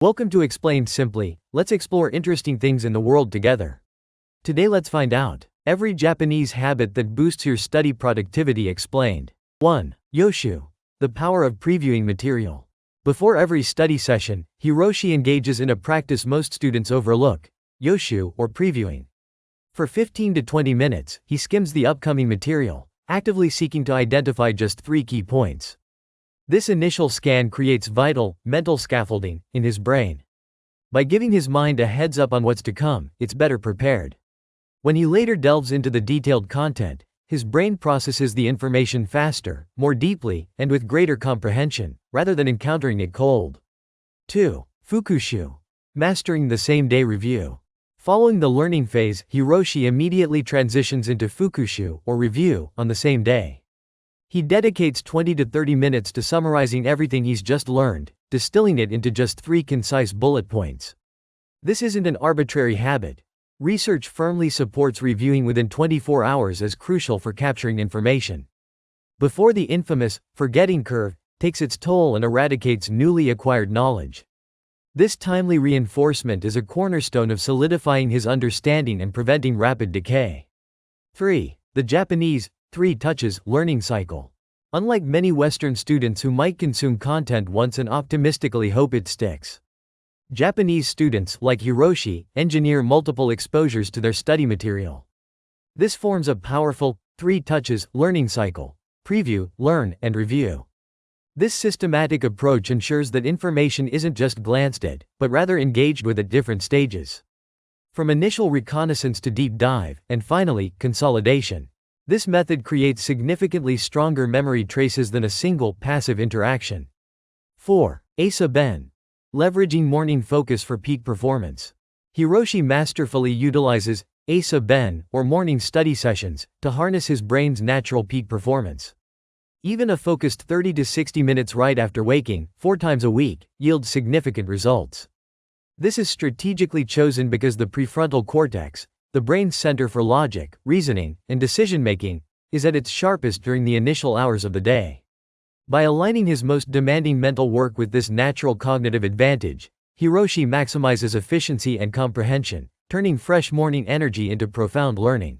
Welcome to Explained Simply. Let's explore interesting things in the world together. Today let's find out every Japanese habit that boosts your study productivity explained. 1. Yoshu. The power of previewing material. Before every study session, Hiroshi engages in a practice most students overlook, yoshu or previewing. For 15 to 20 minutes, he skims the upcoming material, actively seeking to identify just 3 key points. This initial scan creates vital, mental scaffolding in his brain. By giving his mind a heads up on what's to come, it's better prepared. When he later delves into the detailed content, his brain processes the information faster, more deeply, and with greater comprehension, rather than encountering it cold. 2. Fukushu. Mastering the same-day review. Following the learning phase, Hiroshi immediately transitions into fukushu, or review, on the same day. He dedicates 20 to 30 minutes to summarizing everything he's just learned, distilling it into just 3 concise bullet points. This isn't an arbitrary habit. Research firmly supports reviewing within 24 hours as crucial for capturing information before the infamous forgetting curve takes its toll and eradicates newly acquired knowledge. This timely reinforcement is a cornerstone of solidifying his understanding and preventing rapid decay. 3. The Japanese 3 touches learning cycle. Unlike many Western students who might consume content once and optimistically hope it sticks, Japanese students, like Hiroshi, engineer multiple exposures to their study material. This forms a powerful 3 touches learning cycle: preview, learn, and review. This systematic approach ensures that information isn't just glanced at, but rather engaged with at different stages. From initial reconnaissance to deep dive, and finally, consolidation. This method creates significantly stronger memory traces than a single, passive interaction. 4. Asa Ben. Leveraging morning focus for peak performance. Hiroshi masterfully utilizes Asa Ben, or morning study sessions, to harness his brain's natural peak performance. Even a focused 30 to 60 minutes right after waking, 4 times a week, yields significant results. This is strategically chosen because the prefrontal cortex, the brain's center for logic, reasoning, and decision-making, is at its sharpest during the initial hours of the day. By aligning his most demanding mental work with this natural cognitive advantage, Hiroshi maximizes efficiency and comprehension, turning fresh morning energy into profound learning.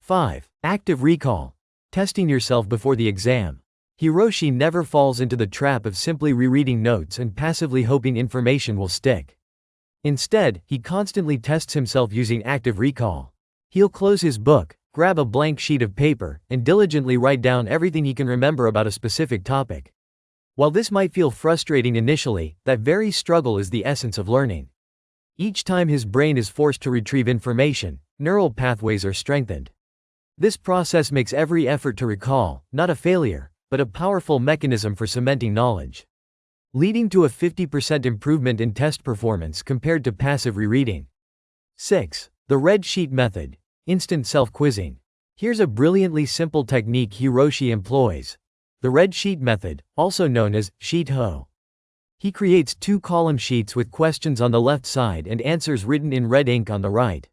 5. Active recall. Testing yourself before the exam. Hiroshi never falls into the trap of simply rereading notes and passively hoping information will stick. Instead, he constantly tests himself using active recall. He'll close his book, grab a blank sheet of paper, and diligently write down everything he can remember about a specific topic. While this might feel frustrating initially, that very struggle is the essence of learning. Each time his brain is forced to retrieve information, neural pathways are strengthened. This process makes every effort to recall, not a failure, but a powerful mechanism for cementing knowledge, leading to a 50% improvement in test performance compared to passive rereading. 6. The red sheet method. Instant self-quizzing. Here's a brilliantly simple technique Hiroshi employs. The red sheet method, also known as sheet ho. He creates 2-column sheets with questions on the left side and answers written in red ink on the right.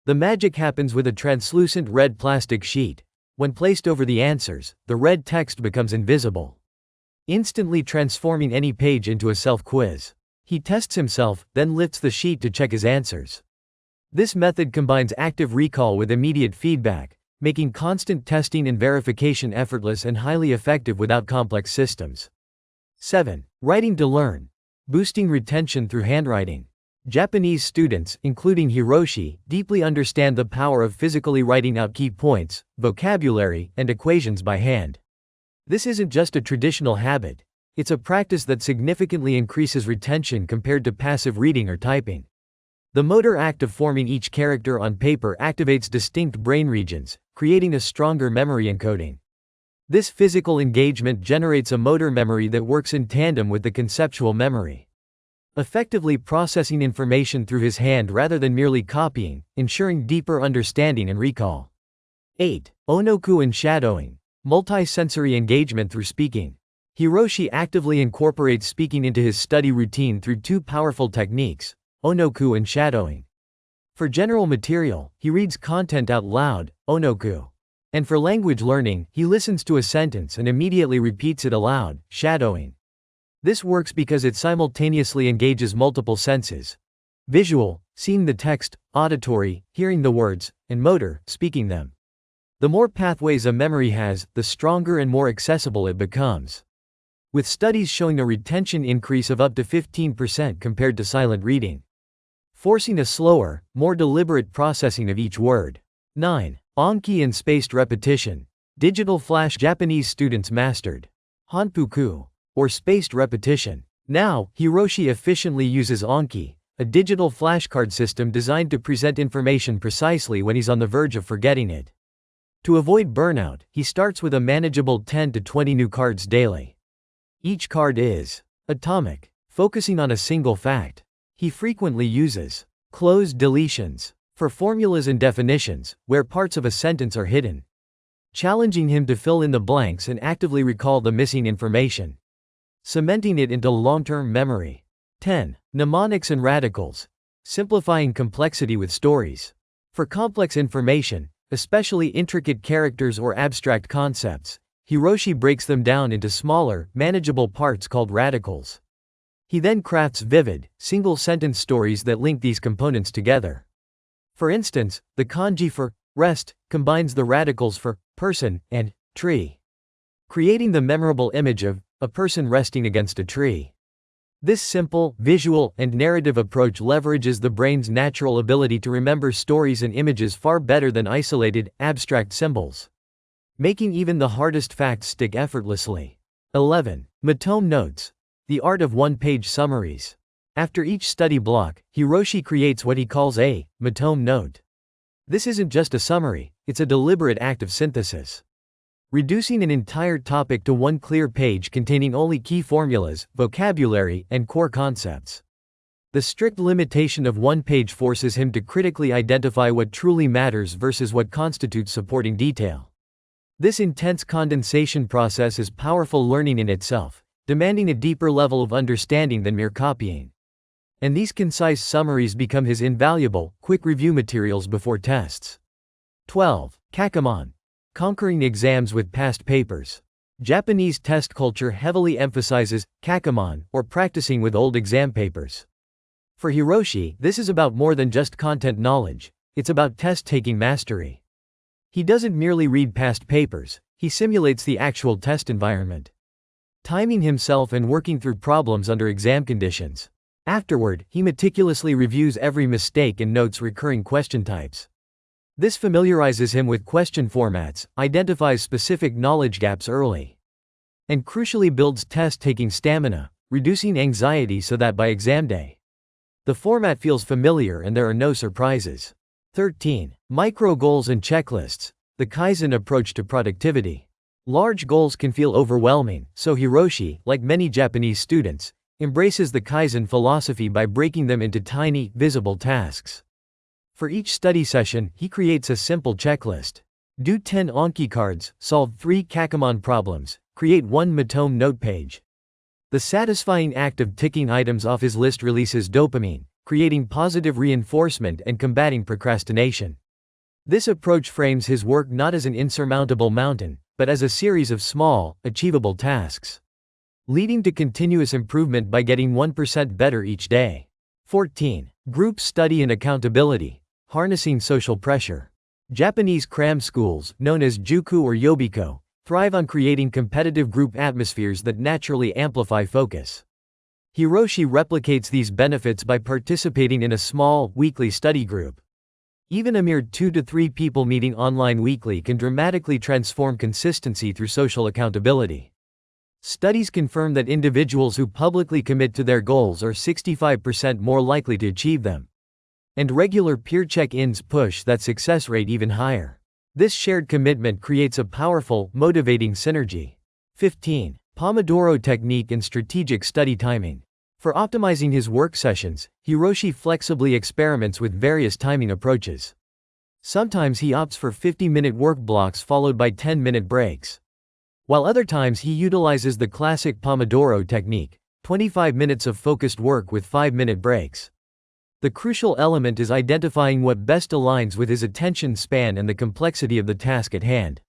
The magic happens with a translucent red plastic sheet. When placed over the answers, the red text becomes invisible, instantly transforming any page into a self-quiz. He tests himself, then lifts the sheet to check his answers. This method combines active recall with immediate feedback, making constant testing and verification effortless and highly effective without complex systems. 7. Writing to learn. Boosting retention through handwriting. Japanese students, including Hiroshi, deeply understand the power of physically writing out key points, vocabulary, and equations by hand. This isn't just a traditional habit, it's a practice that significantly increases retention compared to passive reading or typing. The motor act of forming each character on paper activates distinct brain regions, creating a stronger memory encoding. This physical engagement generates a motor memory that works in tandem with the conceptual memory, effectively processing information through his hand rather than merely copying, ensuring deeper understanding and recall. 8. Onoku and shadowing. Multi-sensory engagement through speaking. Hiroshi actively incorporates speaking into his study routine through 2 powerful techniques, Onoku and shadowing. For general material, he reads content out loud, Onoku. And for language learning, he listens to a sentence and immediately repeats it aloud, shadowing. This works because it simultaneously engages multiple senses: visual, seeing the text; auditory, hearing the words; and motor, speaking them. The more pathways a memory has, the stronger and more accessible it becomes, with studies showing a retention increase of up to 15% compared to silent reading, forcing a slower, more deliberate processing of each word. 9. Anki and spaced repetition. Digital flash. Japanese students mastered Hanpuku, or spaced repetition. Now, Hiroshi efficiently uses Anki, a digital flashcard system designed to present information precisely when he's on the verge of forgetting it. To avoid burnout, he starts with a manageable 10 to 20 new cards daily. Each card is atomic, focusing on a single fact. He frequently uses closed deletions for formulas and definitions, where parts of a sentence are hidden, challenging him to fill in the blanks and actively recall the missing information, cementing it into long-term memory. 10. Mnemonics and radicals. Simplifying complexity with stories. For complex information, especially intricate characters or abstract concepts, Hiroshi breaks them down into smaller, manageable parts called radicals. He then crafts vivid, single-sentence stories that link these components together. For instance, the kanji for rest combines the radicals for person and tree, creating the memorable image of a person resting against a tree. This simple, visual, and narrative approach leverages the brain's natural ability to remember stories and images far better than isolated, abstract symbols, making even the hardest facts stick effortlessly. 11. Matome notes. The art of one-page summaries. After each study block, Hiroshi creates what he calls a Matome note. This isn't just a summary, it's a deliberate act of synthesis, reducing an entire topic to one clear page containing only key formulas, vocabulary, and core concepts. The strict limitation of one page forces him to critically identify what truly matters versus what constitutes supporting detail. This intense condensation process is powerful learning in itself, demanding a deeper level of understanding than mere copying. And these concise summaries become his invaluable, quick review materials before tests. 12. Kakomon. Conquering exams with past papers. Japanese test culture heavily emphasizes Kakomon, or practicing with old exam papers. For Hiroshi, this is about more than just content knowledge, it's about test-taking mastery. He doesn't merely read past papers, he simulates the actual test environment, timing himself and working through problems under exam conditions. Afterward, he meticulously reviews every mistake and notes recurring question types. This familiarizes him with question formats, identifies specific knowledge gaps early, and crucially builds test-taking stamina, reducing anxiety so that by exam day, the format feels familiar and there are no surprises. 13. Micro goals and checklists. The Kaizen approach to productivity. Large goals can feel overwhelming, so Hiroshi, like many Japanese students, embraces the Kaizen philosophy by breaking them into tiny, visible tasks. For each study session, he creates a simple checklist. Do 10 Anki cards, solve 3 Kakomon problems, create 1 Matome note page. The satisfying act of ticking items off his list releases dopamine, creating positive reinforcement and combating procrastination. This approach frames his work not as an insurmountable mountain, but as a series of small, achievable tasks, leading to continuous improvement by getting 1% better each day. 14. Group study and accountability. Harnessing social pressure. Japanese cram schools, known as juku or yobiko, thrive on creating competitive group atmospheres that naturally amplify focus. Hiroshi replicates these benefits by participating in a small, weekly study group. Even a mere 2 to 3 people meeting online weekly can dramatically transform consistency through social accountability. Studies confirm that individuals who publicly commit to their goals are 65% more likely to achieve them. And regular peer check-ins push that success rate even higher. This shared commitment creates a powerful, motivating synergy. 15. Pomodoro technique and strategic study timing. For optimizing his work sessions, Hiroshi flexibly experiments with various timing approaches. Sometimes he opts for 50-minute work blocks followed by 10-minute breaks, while other times he utilizes the classic Pomodoro technique, 25 minutes of focused work with 5-minute breaks. The crucial element is identifying what best aligns with his attention span and the complexity of the task at hand.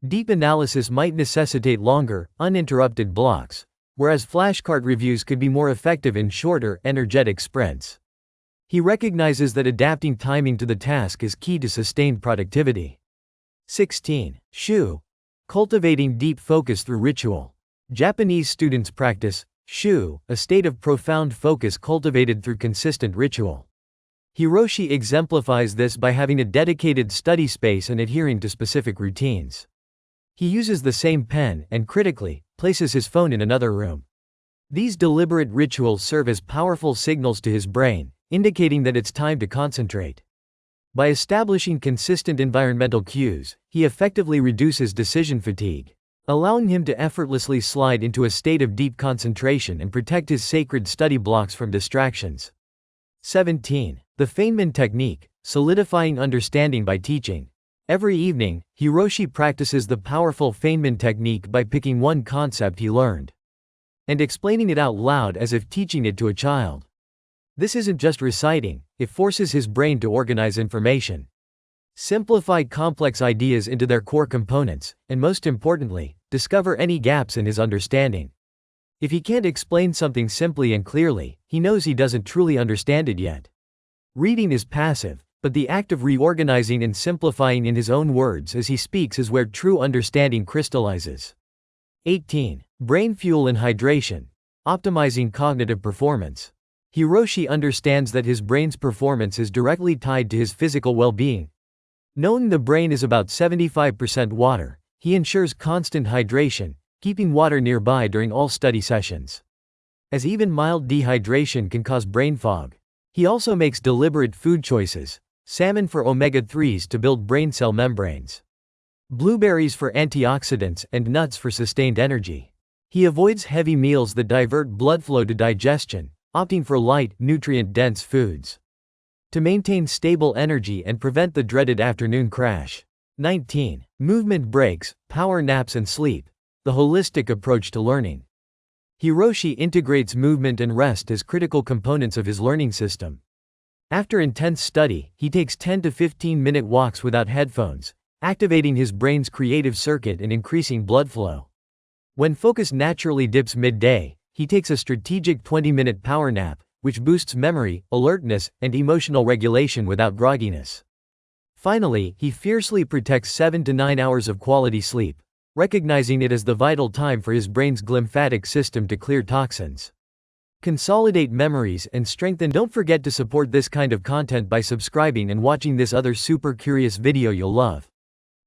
Deep analysis might necessitate longer, uninterrupted blocks, whereas flashcard reviews could be more effective in shorter, energetic sprints. He recognizes that adapting timing to the task is key to sustained productivity. 16. Shu. Cultivating deep focus through ritual. Japanese students practice shu, a state of profound focus cultivated through consistent ritual. Hiroshi exemplifies this by having a dedicated study space and adhering to specific routines. He uses the same pen and, critically, places his phone in another room. These deliberate rituals serve as powerful signals to his brain, indicating that it's time to concentrate. By establishing consistent environmental cues, he effectively reduces decision fatigue, allowing him to effortlessly slide into a state of deep concentration and protect his sacred study blocks from distractions. 17. The Feynman Technique, solidifying understanding by teaching. Every evening, Hiroshi practices the powerful Feynman Technique by picking one concept he learned and explaining it out loud as if teaching it to a child. This isn't just reciting, it forces his brain to organize information, simplify complex ideas into their core components, and most importantly, discover any gaps in his understanding. If he can't explain something simply and clearly, he knows he doesn't truly understand it yet. Reading is passive, but the act of reorganizing and simplifying in his own words as he speaks is where true understanding crystallizes. 18. Brain fuel and hydration. Optimizing cognitive performance. Hiroshi understands that his brain's performance is directly tied to his physical well-being. Knowing the brain is about 75% water, he ensures constant hydration, keeping water nearby during all study sessions. As even mild dehydration can cause brain fog, he also makes deliberate food choices: salmon for omega-3s to build brain cell membranes, blueberries for antioxidants, and nuts for sustained energy. He avoids heavy meals that divert blood flow to digestion, opting for light, nutrient-dense foods to maintain stable energy and prevent the dreaded afternoon crash. 19. Movement breaks, power naps and sleep. The holistic approach to learning. Hiroshi integrates movement and rest as critical components of his learning system. After intense study, he takes 10 to 15-minute walks without headphones, activating his brain's creative circuit and increasing blood flow. When focus naturally dips midday, he takes a strategic 20-minute power nap, which boosts memory, alertness, and emotional regulation without grogginess. Finally, he fiercely protects 7 to 9 hours of quality sleep, recognizing it as the vital time for his brain's glymphatic system to clear toxins, consolidate memories, and strengthen. Don't forget to support this kind of content by subscribing and watching this other super curious video you'll love.